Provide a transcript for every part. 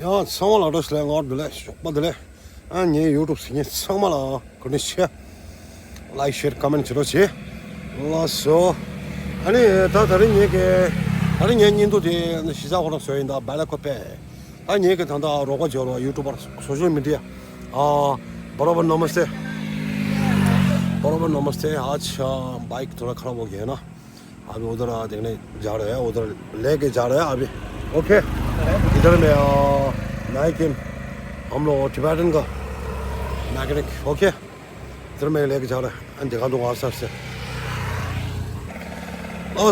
야, 상말 알았을래, 어들래, 쇼빠들래. 아니, 유튜브 신이 상말아, 그렇지. 라이크, 쉐어, 코멘트 그렇지. 라서 아니, 다 다른 얘기, 다른 연인도들 시작으로 소인다 말라코페. 아니, 얘기 단다 로고저로 유튜버 소셜 미디어. बराबर नमस्ते बराबर नमस्ते आज बाइक थोड़ा खराब हो गया है ना अभी उधर देखने जा रहे हैं उधर लेके जा रहे हैं अभी ओके इधर में नाइकिन हम लोग टिबेटन का मैकेनिक ओके इधर में लेके जा रहे हैं दिखा दूँगा आस्ते आस्ते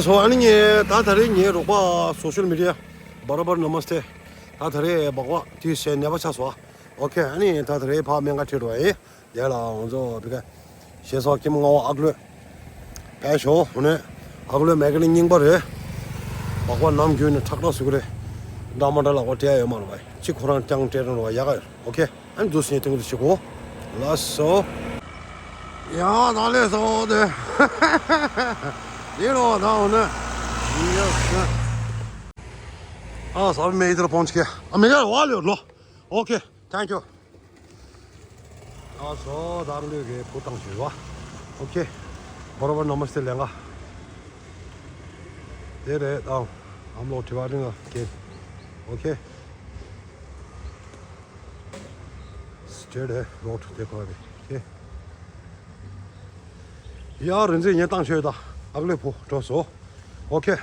सो 아니 다들이 니 로바 소셜 미디어 बराबर नमस्ते 다들이 먹어 뒤에 내가 찾아와 오케이 아니 다들 파면 같이 로에 내가 먼저 비가 시에서 김ngô aglo 배쇼 오늘 aglo 매그린 닝버래 먹고 남규는 착러서 그래 나만달라고 대야요 말아 봐 지코랑 짱 때리는 거 야가 오케이 아니 두스니 등도 치고 라서 야 날에서 네 이로 나 오늘 सब मैं इधर पहुंच गया अब मैं वाले लो ओके थैंक यू सो दारू लेके पोटंग हुआ ओके बराबर नमस्ते लेंगा दे रहे हम लोग ठिवा देंगे के ओके स्ट्रेट है रोड देखो अभी ओके यार इनसे ये तंग शेदा अगले पो तो सो ओके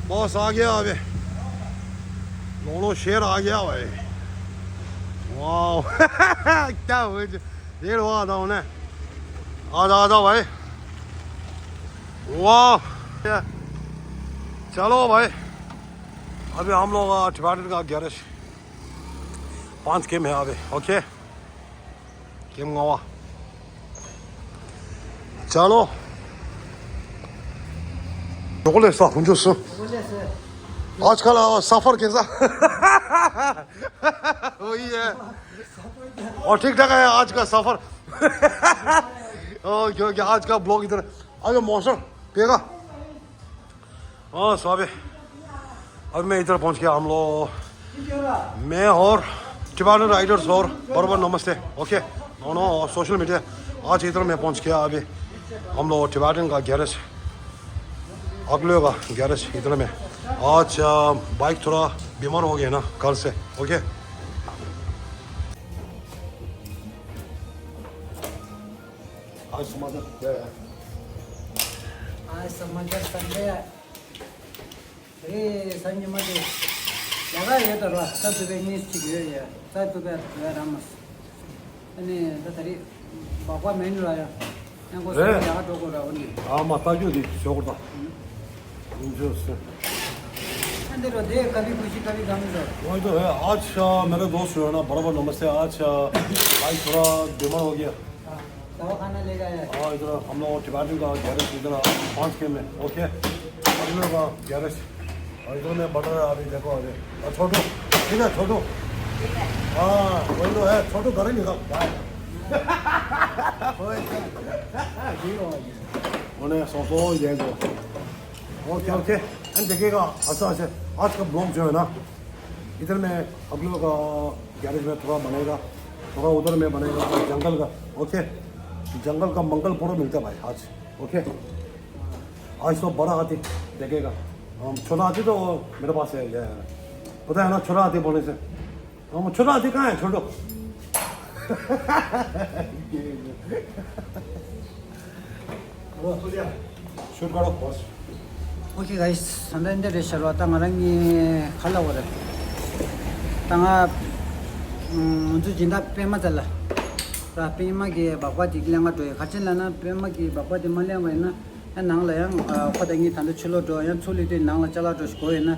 बॉस आ गया अभी दोनों शेर आ गया भाई वाओ क्या हुआ ये लो आता हूँ ने आजा भाई वाह चलो भाई अभी हम लोग टिबेटन का गैरेज 5 केम है अभी ओके केम गवा चलो जोले सा हुंजोस आजकल सफर कैसा वही है और ठीक ठाक है आज का सफर क्योंकि आज का ब्लॉग इधर आगे मौसम पिएगा स्वाबे अब मैं इधर पहुंच गया हम लोग मैं और टिबेटन राइडर्स और बराबर नमस्ते ओके दोनों सोशल मीडिया आज इधर मैं पहुंच गया अभी हम लोग टिबेटन का गैरेज अगले का गैरेज इधर में आज बाइक थोड़ा बीमार हो गया ना कल से ओके आज समाचार क्या है आज समाचार संडे है ये संडे मध्ये लगा ये तो रहा सब तो बेनिस ठीक है सब तो रामस अने तो तरी बाबा मेन लाया यहाँ को सब जगह तो को रहा उन्हीं माता क्यों दी शोकता मुझे अंदर वो देख कभी खुशी कभी गम तो वही तो है आज मेरे दोस्त जो है ना बराबर नमस्ते आज बाइक थोड़ा बीमार हो गया दवा खाना ले गया इधर हम लोग टिबेटन का गैरेज इधर 5 के में ओके हम लोग का गैरेज और इधर में बटर है अभी देखो अभी छोटू ठीक है छोटू वही तो है छोटू घर ही निकल उन्हें सोचो ये जो ओके ओके एंड देखिएगा ऐसा ऐसे आज का ब्लॉग जो है ना इधर में अगले का गैरेज में थोड़ा बनेगा थोड़ा उधर में बनेगा जंगल का ओके जंगल का मंगल पूरा मिलता है भाई आज ओके आज तो बड़ा हाथी देखेगा छोटा हाथी तो मेरे पास है ये पता है ना छोटा हाथी बोलने से छोटा हाथी कहाँ है छोटो शूट करो बस ओके गाइस संडे रेशर वाता ngarangi khala wala tanga unju jinda pema jala ra pema ge bakwa diglanga to khachenla na pema ge bakwa de malyang wa na nangla yang khodangi tandu chulo do yang chuli de nangla chala do ko na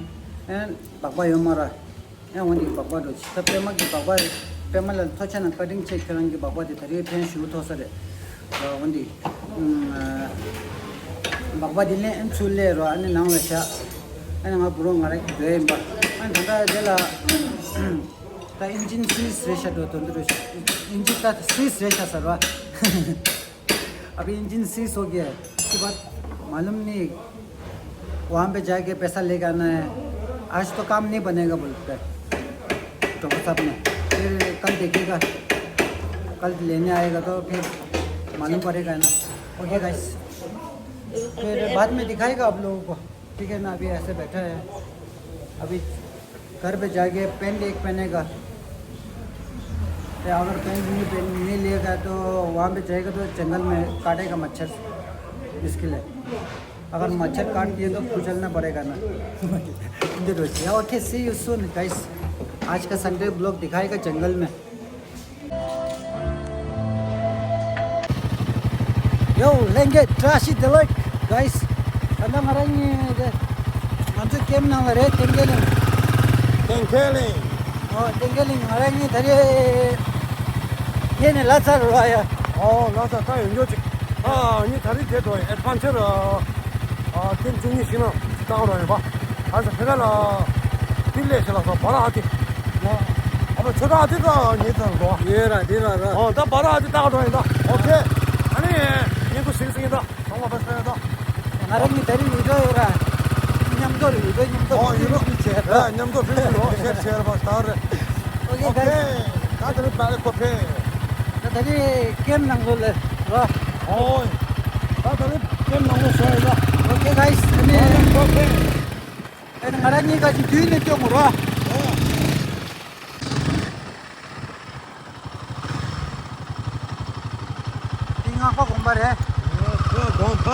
en bakwa yomara yang woni bakwa do ta pema ge bakwa pema la thochana cutting check karangi bakwa de thari pen shu thosare woni bakwa dile en chule ro ane nangla cha ane nga buro ngare de ba an thanda dela ta engine sys resha do tondro engine का सीस रेशा सरवा अभी engine सीस हो गया है उसके बाद मालूम नहीं वहाँ पे जाके पैसा लेके आना है आज तो काम नहीं बनेगा बोलते हैं डॉक्टर साहब ने, फिर कल देखिएगा, कल लेने आएगा तो फिर मालूम पड़ेगा ना। ओके गाइस, फिर बाद में दिखाएगा आप लोगों को, ठीक है ना। अभी ऐसे बैठा है, अभी घर पे जाके पेन एक पहनेगा, तो अगर पेन नहीं लेगा तो वहाँ पे जाएगा तो जंगल में काटेगा मच्छर, इसके लिए अगर मच्छर काट दिए तो कुचलना पड़ेगा ना। Okay, see you soon guys. आज का संडे ब्लॉग दिखाएगा जंगल में। Yo, lenge trashi delok guys. Anda marani de. Antu kem na mare tengeling. Tengeling. Oh, tengeling marani thare. Ye ne lazar roya. 나자 다 연결지. 니 다리 대도 애판처럼 된 중이 신어 따오라 봐. 가서 해가라. 빌레셔라서 바로 하지. 아마 저다 하지가 니들도. Yera dirara. 나 바로 하지 따오라 다. 오케이. 아니, 얘도 싱싱이다. 정말 best다. Marani thare video era. Nyamdo video nyamdo. 이거 야, 냠도 필요로 쉐어 봐. 스타르. Okay guys. 다들 빨리 커피. Thare kem nangol ro. 다들 잼 넣는 소리다. Okay guys. Ani 커피. marani ka duine 쪽으로. tingak ko kumbare. 곰파.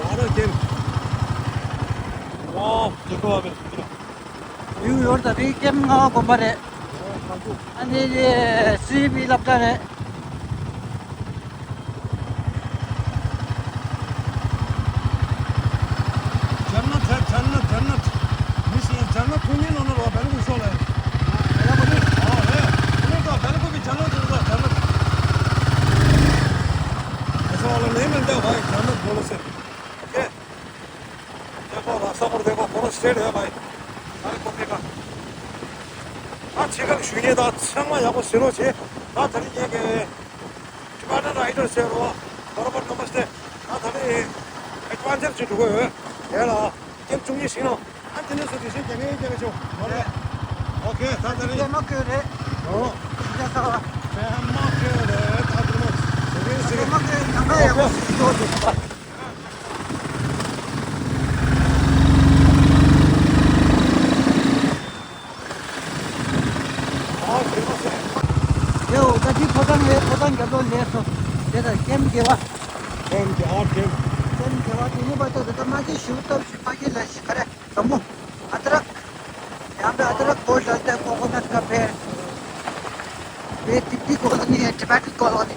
바로 잼. 와, 저거 하면 좋더라. You your the kem nga kumbare. Ani CB laptare. 잔나. 무슨 잔나 돈이 너는 와 배는 거 있어래. 그러니까 배는 거비 잔나 들어가 잔나. 그래서 원래 내면 돼 봐. 잔나 보너스. 오케이. 대고 라사고 대고 보너스 해 봐. 아니 커피가. 지금 중에다 정말 야고 싫어지. 나 들이 얘기. 주바는 라이더 세로. 바로 넘었을 때. 나 들이 액관절 주고. 얘라. 좀 중이 신어. 안테는 소리 좀 줘. 오케이. 다들 kem makure. Ya sa. 뱀마크를 다들 뭐 Kem makure nangaya ko. Yo, tadi podang gado leso. Deda kem kewa. Kem kewa ini bato deda magi shoot up magi la shikare. Kamu अदरक, यहाँ पे अदरक बहुत डालते हैं, coconut का पेड़, ये टिप्पी कॉलोनी है, टिबेटन कॉलोनी।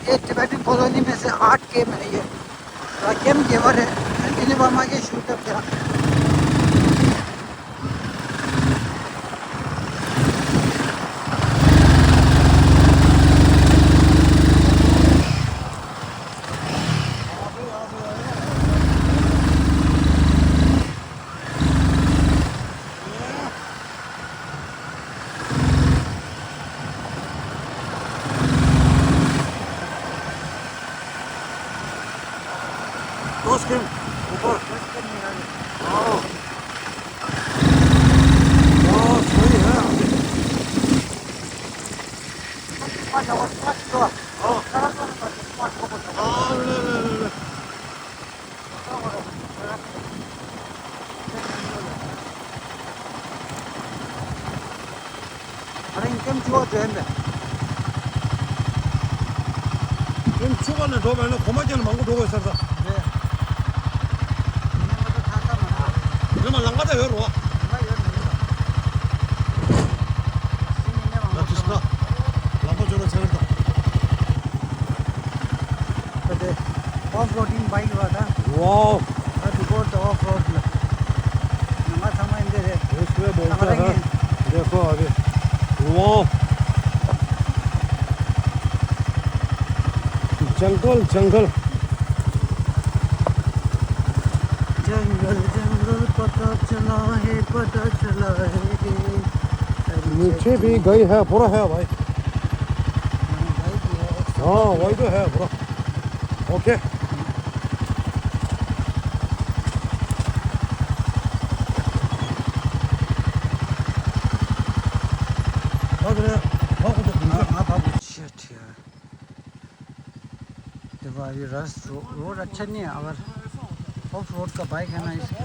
ये टिबेटन कॉलोनी में से 8 केम है। ये केम केवर है, इन्हें बामा के शूट अप किया। Dos kim? Opa. सही है। ले। अरे इनकम जुआ जो है ना, 지금 초반에 도면은 고마지는 망고 도고 있었어. 그러면 랑가다 여로 와. 나 주스가 랑가 저런 차렸다. ऑफ रोडिंग बाइक हुआ था। Wow. Before the of road number समय इंदे है। इसमें बोलता है देखो अभी वाओ जंगल जंगल जंगल जंगल पता चला है नीचे भी गई है पूरा है भाई। बाइक है हाँ वही तो है पूरा ओके शिट यार, देखो अभी रोड अच्छा नहीं है। अगर ऑफ रोड का बाइक है ना इसकी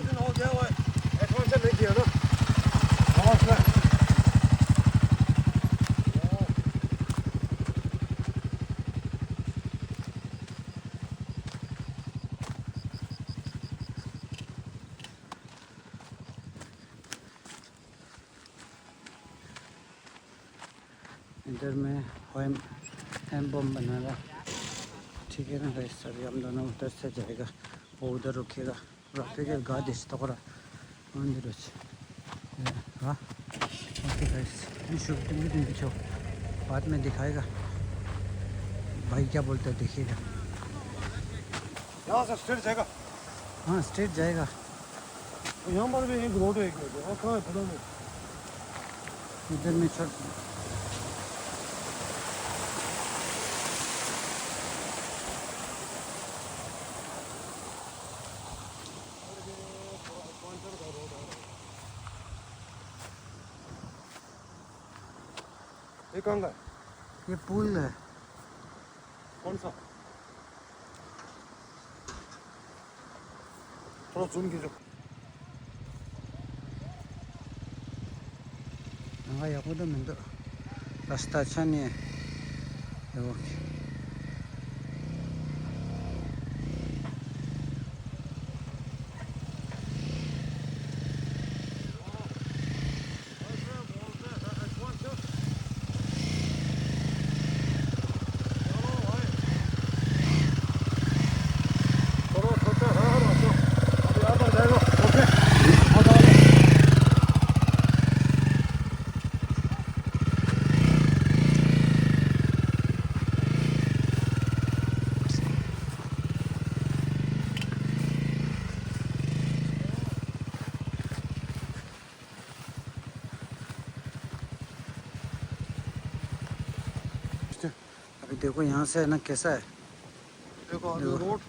इधर में एम बम बना रहा। ठीक है ना गाइस, अभी हम दोनों उधर से जाएगा, वो उधर रुकेगा। राफिके गाड़ी तोड़ा मंदिर हाँ ओके गाइस, शूटिंग भी नहीं दिखाओ, बाद में दिखाएगा भाई क्या बोलते हैं, देखिएगा। यहाँ से स्ट्रेट जाएगा हाँ स्ट्रेट जाएगा। यहाँ पर भी एक रोड है और कहाँ है पता नहीं इधर में छोड़ ये कहाँ का है ये पुल है। कौन सा थोड़ा जूम कीजिए हाँ यहाँ तो मैं तो रास्ता अच्छा नहीं है देखो। अभी देखो यहाँ से है ना कैसा है, देखो आगे देखो। रोड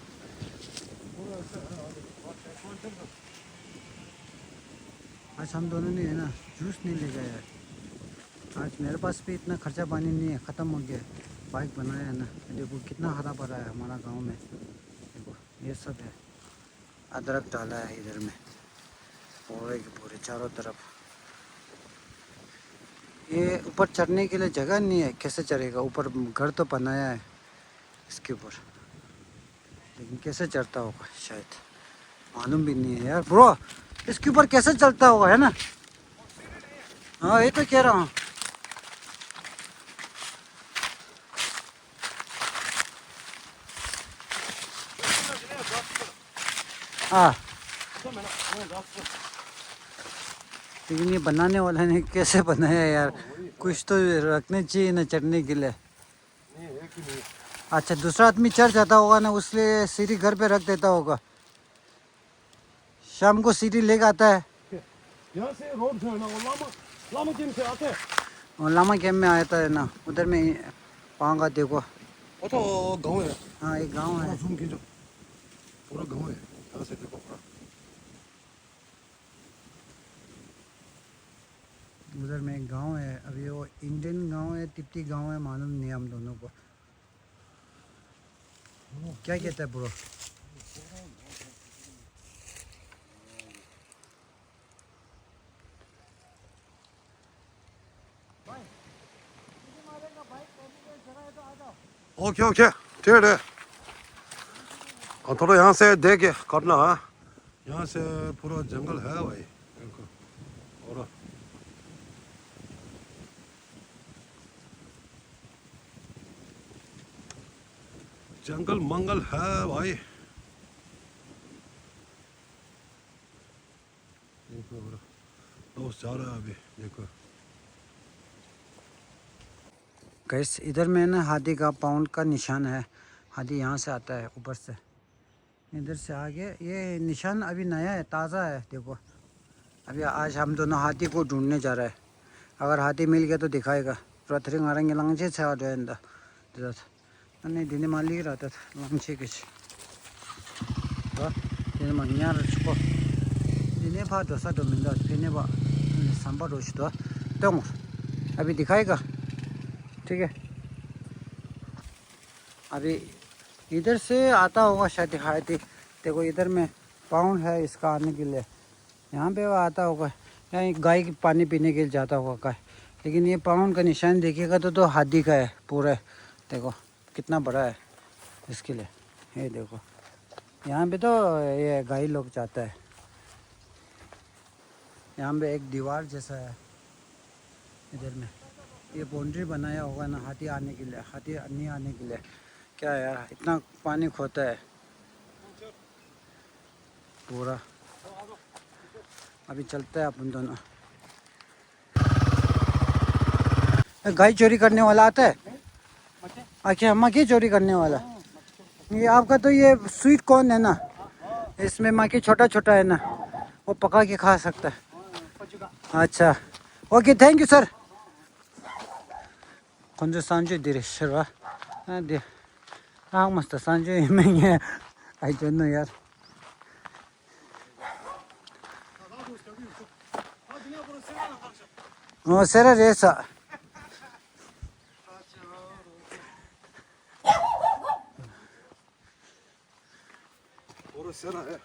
आज हम दोनों ने है ना जूस नहीं ले गए यार। आज मेरे पास भी इतना खर्चा पानी नहीं है, ख़त्म हो गया है। बाइक बनाया है ना, देखो कितना हरा भरा है हमारा गांव में। देखो ये सब है, अदरक डाला है इधर में पूरे के पूरे चारों तरफ। ये ऊपर चढ़ने के लिए जगह नहीं है, कैसे चढ़ेगा ऊपर? घर तो बनाया है इसके ऊपर, लेकिन कैसे चढ़ता होगा शायद मालूम भी नहीं है यार ब्रो। इसके ऊपर कैसे चलता होगा, है ना? हाँ ये तो कह रहा हूँ। हाँ लेकिन ये बनाने वाला ने कैसे बनाया यार, कुछ तो रखने चाहिए ना चढ़ने के लिए। अच्छा दूसरा आदमी चढ़ जाता होगा ना, उसलिए सीढ़ी घर पे रख देता होगा, शाम को सीढ़ी लेके आता है। यहाँ से रोड से है ना वो लामा जिम से आते हैं और लामा कैम्प में आता है ना, उधर में वहाँ का देखो। वो तो गाँव है हाँ एक गांव है। जूम कीजिए पूरा गाँव है यहाँ से देखो पूरा उधर में एक गांव है। अभी वो इंडियन गांव है तिब्बती गांव है मालूम नहीं हम दोनों को, क्या कहता है ब्रो? ओके ओके ठीक है और थोड़ा यहाँ से देख के करना है। यहाँ से पूरा जंगल है भाई देखो और जंगल मंगल है भाई। देखो दोस्त जा रहा है अभी देखो। गैस इधर में ना हाथी का पाउंड का निशान है, हाथी यहाँ से आता है ऊपर से, इधर से आगे। ये निशान अभी नया है, ताज़ा है देखो। अभी आज हम दोनों हाथी को ढूंढने जा रहा है, अगर हाथी मिल गया तो दिखाएगा। प्रथरिंग आरंग लंगचे से आ जाए 아니 디네 말리라다 랑치기시 디네 마냐르 치고 디네 파도 사도 민다 디네 바 삼바로시도 똥 अभी दिखाएगा ठीक है अभी इधर से आता होगा शायद दिखाई थी देखो इधर में पाउंड है इसका आने के लिए यहाँ पे वो आता होगा यहाँ गाय की पानी पीने के लिए जाता होगा गाय लेकिन ये पाउंड का निशान देखिएगा तो हाथी का है पूरा देखो कितना बड़ा है इसके लिए ये देखो यहाँ पे तो ये गाय लोग जाता है यहाँ पे एक दीवार जैसा है इधर में ये बाउंड्री बनाया होगा ना हाथी आने के लिए हाथी नहीं आने के लिए क्या यार इतना पानी खोता है पूरा अभी चलता है अपन दोनों गाय चोरी करने वाला आता है अच्छा अम्मा की चोरी करने वाला ये आपका तो ये स्वीट कॉर्न है ना इसमें मक्की छोटा छोटा है ना वो पका के खा सकता है अच्छा okay thank you sir 건조 산주 디레셔라 네 아무스터 산주 이메게 I don't know यार सेरा रेसा और सेरा है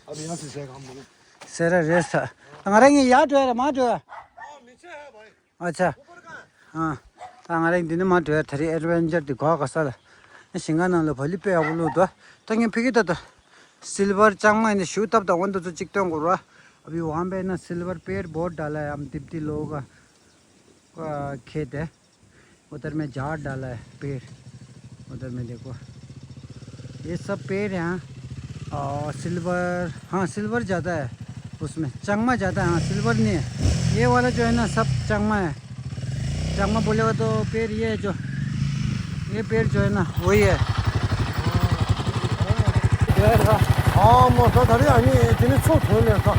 अब यहाँ से सेगा हम लोग सेरा रेसा अंगारेंगे याद है मा जो नीचे है भाई अच्छा हाँ अंगारेंगे दिन मा जो थरी एडवेंचर दिखा कसला सिंगाना लो भली पे आवलो तो तंगे फिकिता तो सिल्वर चांगमा इन शूट अप द वन तो चिकटों को अभी वहाँ पे ना सिल्वर पेड़ बहुत डाला है हम तिप्ती लोगों का खेत है उधर में झाड़ डाला है पेड़ उधर में देखो ये सब पेड़ यहाँ और सिल्वर हाँ सिल्वर ज़्यादा है उसमें चंगमा ज़्यादा है हाँ सिल्वर नहीं है ये वाला जो है ना सब चंगमा है चंगमा बोलेगा तो पेड़ ये है जो ये पेड़ जो है ना वही है 아, 뭐, 저 다리 아니, 걔네 추억 보내면 가.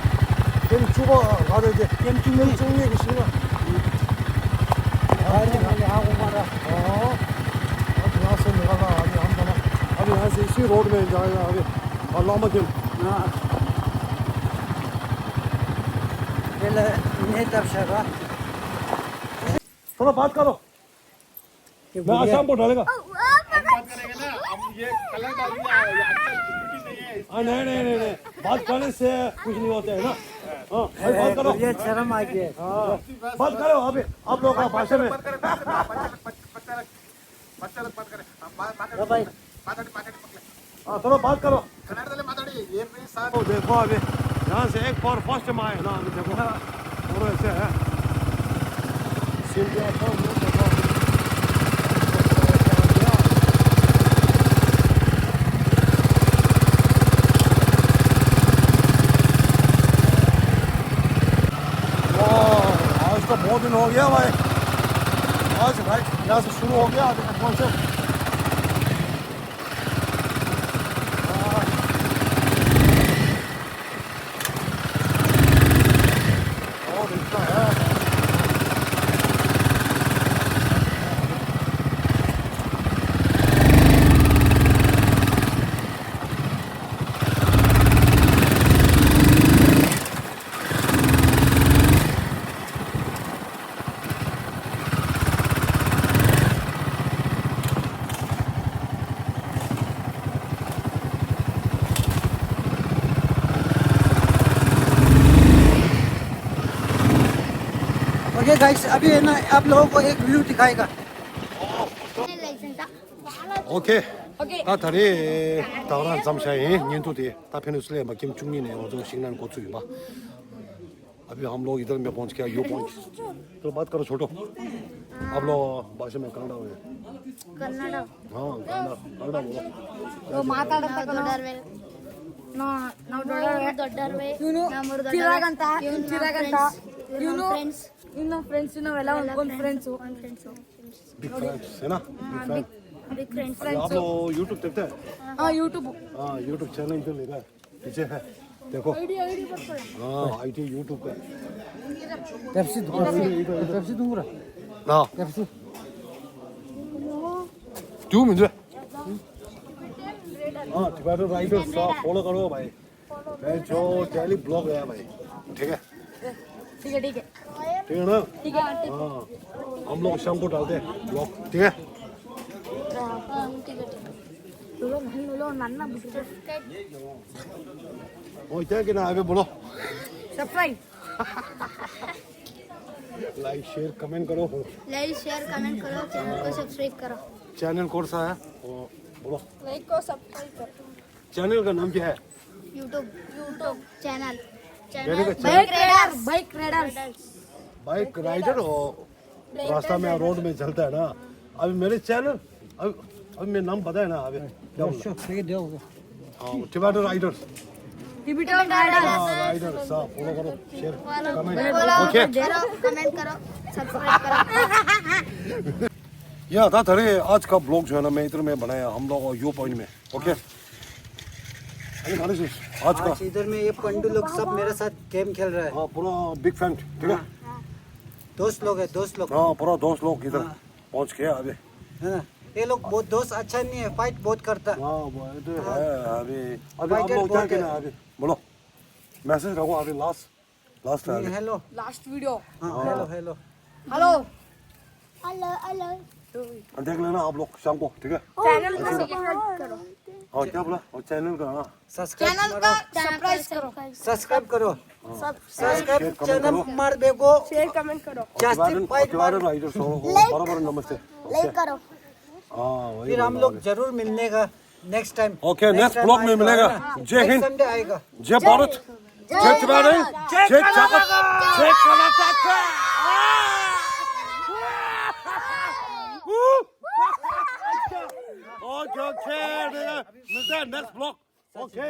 걔네 죽어, 가도 이제, 걔네 죽는 중에 그 시간. 빨리 하고 말아 अभी यहाँ से निकाला, अभी हम बना, अभी यहाँ से इसी रोड में जाएगा, अभी अल्लामा के हाँ पहले नहीं तब शरा थोड़ा बात करो मैं आसाम को डालेगा नहीं नहीं नहीं नहीं बात करने से कुछ नहीं होता है ना हाँ बात करो ये शर्म आ गई बात करो अभी आप लोगों का भाषा में भाई हाँ थोड़ा बात करो तो देखो अभी यहाँ से एक बार फर्स्ट में आए ना अभी देखो पूरा ऐसे है सिंधिया तो देखो आज तो बहुत दिन हो गया भाई आज भाई यहाँ से शुरू हो गया आज पहुँचे और इतना है ओके गाइस अभी है ना आप लोगों को एक व्यू दिखाएगा 오케이. 다 다리 다른 잠시에 년도에 다 페니슬레 막 김중민의 어종 식난 고추 봐. अभी हम लोग इधर में पहुंच गया यू पहुंच तो बात करो छोटो आप लोग भाषा में कन्नड़ में ಕನ್ನಡ हाँ कन्नड़ बोलो ಮಾತಾಡೋದರ್ವೆ ನಾವು ದೊಡ್ಡರ್ವೆ ಇವನು ಚಿರಾಗಂತ ಇವನು ಫ್ರೆಂಡ್ಸ್ ಇನ್ನು ಫ್ರೆಂಡ್ಸ್ ನಾವೆಲ್ಲ ಒಂದು ಫ್ರೆಂಡ್ಸ್ बिग फ्रेंड्स है ना बिग फ्रेंड्स आप लोग यूट्यूब देखते हैं हाँ यूट्यूब हाँ यूट्यूब चैनल इधर लगा पीछे है देखो हाँ आईटी यूट्यूब का पेप्सी दूंगा हाँ पेप्सी 두 문제 हाँ टिबेटन राइडर सब फॉलो करो भाई मैं जो डेली ब्लॉग है भाई ठीक है ठीक है ठीक है ठीक है ना ठीक है हाँ हम लोग शाम को डालते हैं ब्लॉग ठीक है लो नन्ना और क्या कहना आगे बोलो सब्सक्राइब लाइक शेयर कमेंट करो लाइक शेयर कमेंट करो चैनल को सब्सक्राइब करो चैनल कौन सा है बोलो लाइक को सब्सक्राइब करो चैनल का नाम क्या है यूट्यूब चैनल मेरे का बाइक रेडर बाइक राइडर और रास्ता में रोड में चलता है ना अभी मेरे चैनल अभी मेरा नाम पता है ना अभी क्या बोला ये दो हाँ Tibetan Riders Tibetan raider Riders हाँ फॉलो करो शेयर कमेंट ओके करो कमेंट करो सब्सक्राइब करो या था थरे आज का ब्लॉग जो है ना मैं इधर में बनाया हम लोग यो पॉइंट में ओके आज का आज इधर में ये पंडू लोग सब मेरे साथ गेम खेल रहा है हाँ पूरा बिग फैन ठीक है दोस्त लोग है दोस्त लोग हाँ पूरा दोस्त लोग इधर पहुंच गया अभी है ना ये लोग बहुत दोस्त अच्छा नहीं है फाइट बहुत करता है हाँ वो तो है अभी अभी आप लोग क्या कहना है अभी बोलो मैसेज रखो अभी लास्ट है अभी हेलो लास्ट वीडियो हाँ hello hello hello hello hello देख लेना आप लोग शाम को ठीक है चैनल को सब्सक्राइब करो हाँ क्या बोला और चैनल का हाँ सब्सक्राइब चैनल का सब्सक्राइब करो सब्सक्राइब करो शेयर सब्सक्राइब कमेंट चैनल करो। मार देखो शेयर कमेंट करो जास्ती फाइट मार राइडर्स बराबर नमस्ते लाइक करो हाँ वही फिर हम लोग जरूर मिलने का next time okay next blog में मिलेगा जय हिंद संडे आएगा जय भारत जय टिबेटन जय जगत जय कर्नाटक ओके ओके मिलते हैं नेक्स्ट ब्लॉग ओके